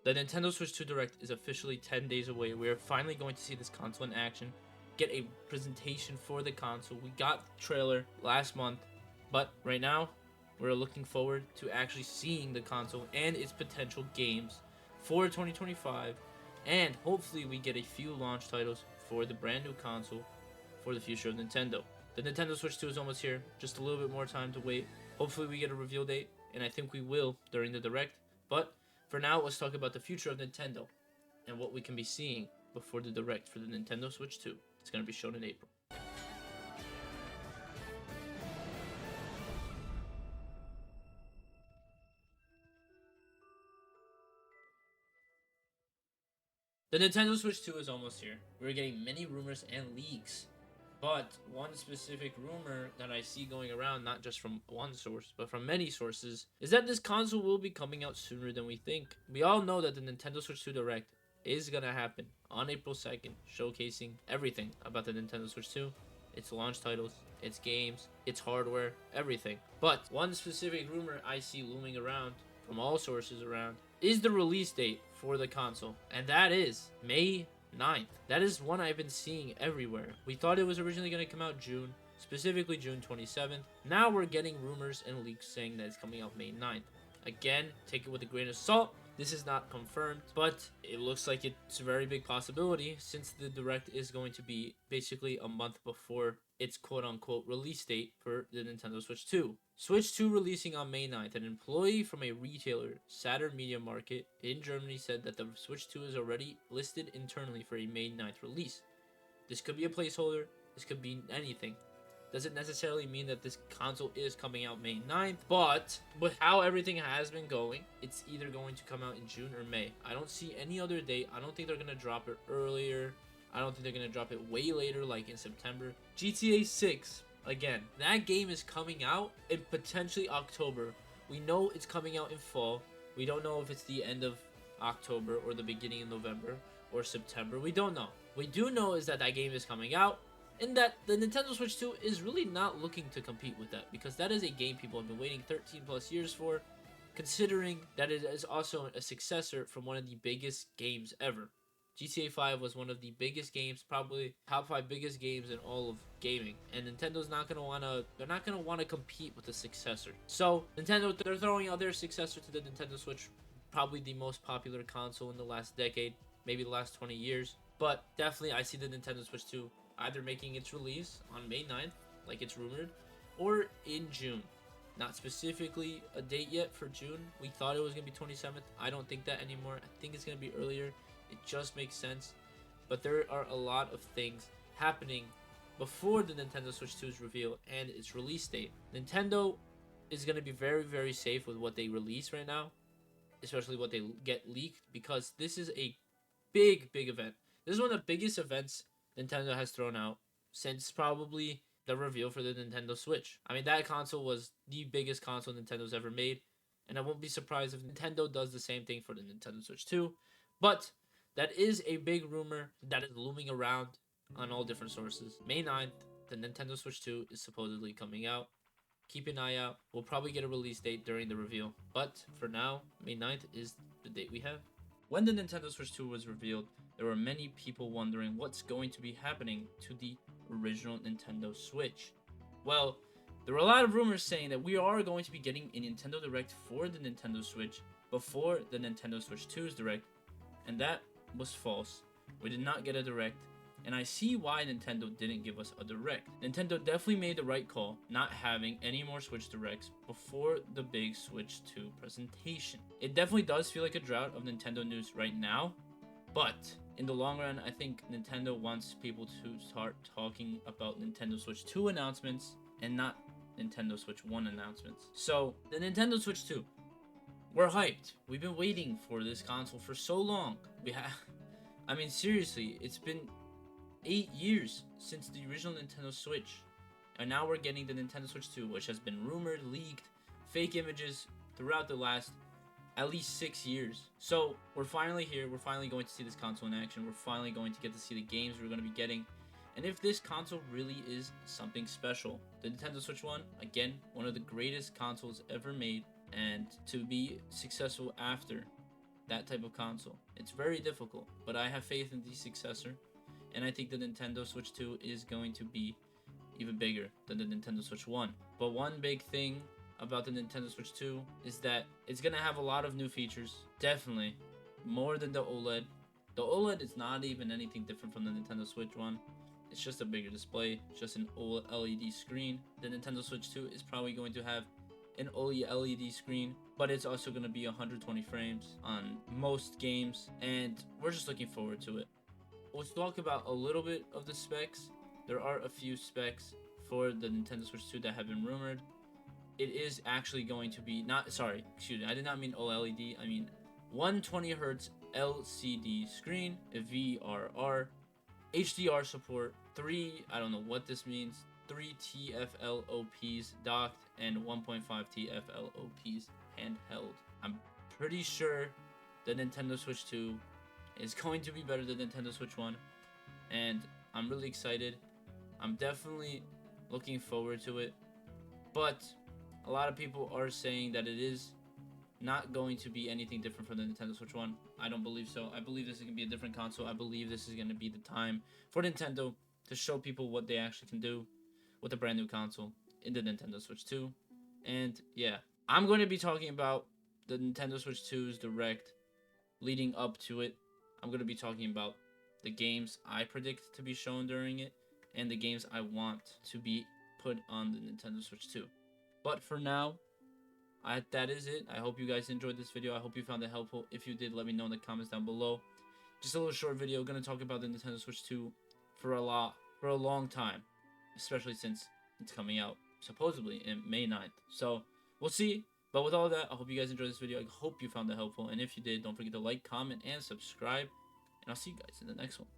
The Nintendo Switch 2 Direct is officially 10 days away. We are finally going to see this console in action, get a presentation for the console. We got the trailer last month, but right now, we're looking forward to actually seeing the console and its potential games for 2025, and hopefully we get a few launch titles for the brand new console for the future of Nintendo. The Nintendo Switch 2 is almost here, just a little bit more time to wait. Hopefully we get a reveal date, and I think we will during the Direct, but for now, let's talk about the future of Nintendo and what we can be seeing before the Direct for the Nintendo Switch 2. It's going to be shown in April. The Nintendo Switch 2 is almost here. We're getting many rumors and leaks, but one specific rumor that I see going around, not just from one source, but from many sources, is that this console will be coming out sooner than we think. We all know that the Nintendo Switch 2 Direct is gonna happen on April 2nd, showcasing everything about the Nintendo Switch 2, its launch titles, its games, its hardware, everything. But one specific rumor I see looming around from all sources around is the release date for the console, and that is May 9th. That is one I've been seeing everywhere. We thought it was originally going to come out June, specifically June 27th. Now we're getting rumors and leaks saying that it's coming out May 9th. Again, take it with a grain of salt. This is not confirmed, but it looks like it's a very big possibility since the Direct is going to be basically a month before its quote-unquote release date for the Nintendo Switch 2. Switch 2 releasing on May 9th. An employee from a retailer, Saturn Media Market, in Germany said that the Switch 2 is already listed internally for a May 9th release. This could be a placeholder, this could be anything. Doesn't necessarily mean that this console is coming out May 9th, but with how everything has been going, it's either going to come out in June or May. I don't see any other date. I don't think they're going to drop it earlier. I don't think they're going to drop it way later, like in September. GTA 6, again, that game is coming out in potentially October. We know it's coming out in fall. We don't know if it's the end of October or the beginning of November or September. We don't know. We do know is that game is coming out, and that the Nintendo Switch 2 is really not looking to compete with that, because that is a game people have been waiting 13 plus years for, considering that it is also a successor from one of the biggest games ever. GTA 5 was one of the biggest games, probably top 5 biggest games in all of gaming, and Nintendo's not gonna wanna compete with the successor. So Nintendo, they're throwing out their successor to the Nintendo Switch, probably the most popular console in the last decade, maybe the last 20 years. But definitely, I see the Nintendo Switch 2 either making its release on May 9th, like it's rumored, or in June. Not specifically a date yet for June. We thought it was going to be 27th. I don't think that anymore. I think it's going to be earlier. It just makes sense. But there are a lot of things happening before the Nintendo Switch 2 is revealed and its release date. Nintendo is going to be very, very safe with what they release right now, especially what they get leaked, because this is a big, big event. This is one of the biggest events Nintendo has thrown out since probably the reveal for the Nintendo Switch. I mean, that console was the biggest console Nintendo's ever made, and I won't be surprised if Nintendo does the same thing for the Nintendo Switch 2. But that is a big rumor that is looming around on all different sources. May 9th, the Nintendo Switch 2 is supposedly coming out. Keep an eye out. We'll probably get a release date during the reveal. But for now, May 9th is the date we have. When the Nintendo Switch 2 was revealed, there were many people wondering what's going to be happening to the original Nintendo Switch. Well, there were a lot of rumors saying that we are going to be getting a Nintendo Direct for the Nintendo Switch before the Nintendo Switch 2's Direct, and that was false. We did not get a Direct, and I see why Nintendo didn't give us a Direct. Nintendo definitely made the right call not having any more Switch Directs before the big Switch 2 presentation. It definitely does feel like a drought of Nintendo news right now, but in the long run, I think Nintendo wants people to start talking about Nintendo Switch 2 announcements and not Nintendo Switch 1 announcements. So, the Nintendo Switch 2. We're hyped. We've been waiting for this console for so long. I mean, seriously, it's been 8 years since the original Nintendo Switch, and now we're getting the Nintendo Switch 2, which has been rumored, leaked, fake images throughout the last at least 6 years. So we're finally here. We're finally going to see this console in action. We're finally going to get to see the games we're going to be getting, and if this console really is something special. The Nintendo Switch 1, again, one of the greatest consoles ever made, and to be successful after that type of console. It's very difficult, but I have faith in the successor, and I think the Nintendo Switch 2 is going to be even bigger than the Nintendo Switch 1. But one big thing about the Nintendo Switch 2 is that it's gonna have a lot of new features, definitely more than the OLED. The OLED is not even anything different from the Nintendo Switch 1. It's just a bigger display, just an OLED screen. The Nintendo Switch 2 is probably going to have an OLED screen, but it's also going to be 120 frames on most games, and we're just looking forward to it. Let's talk about a little bit of the specs. There are a few specs for the Nintendo Switch 2 that have been rumored. It is actually going to be excuse me, I did not mean OLED, I mean 120 Hz LCD screen, VRR, HDR support, I don't know what this means, 3 TFLOPs docked, and 1.5 TFLOPs handheld. I'm pretty sure the Nintendo Switch 2 is going to be better than Nintendo Switch 1, and I'm really excited. I'm definitely looking forward to it, but a lot of people are saying that it is not going to be anything different from the Nintendo Switch 1. I don't believe so. I believe this is going to be a different console. I believe this is going to be the time for Nintendo to show people what they actually can do with a brand new console in the Nintendo Switch 2. And yeah, I'm going to be talking about the Nintendo Switch 2's Direct leading up to it. I'm going to be talking about the games I predict to be shown during it and the games I want to be put on the Nintendo Switch 2. But for now, that is it. I hope you guys enjoyed this video. I hope you found it helpful. If you did, let me know in the comments down below. Just a little short video. Gonna talk about the Nintendo Switch 2 for a long time, especially since it's coming out supposedly in May 9th. So we'll see. But with all that, I hope you guys enjoyed this video. I hope you found it helpful. And if you did, don't forget to like, comment, and subscribe. And I'll see you guys in the next one.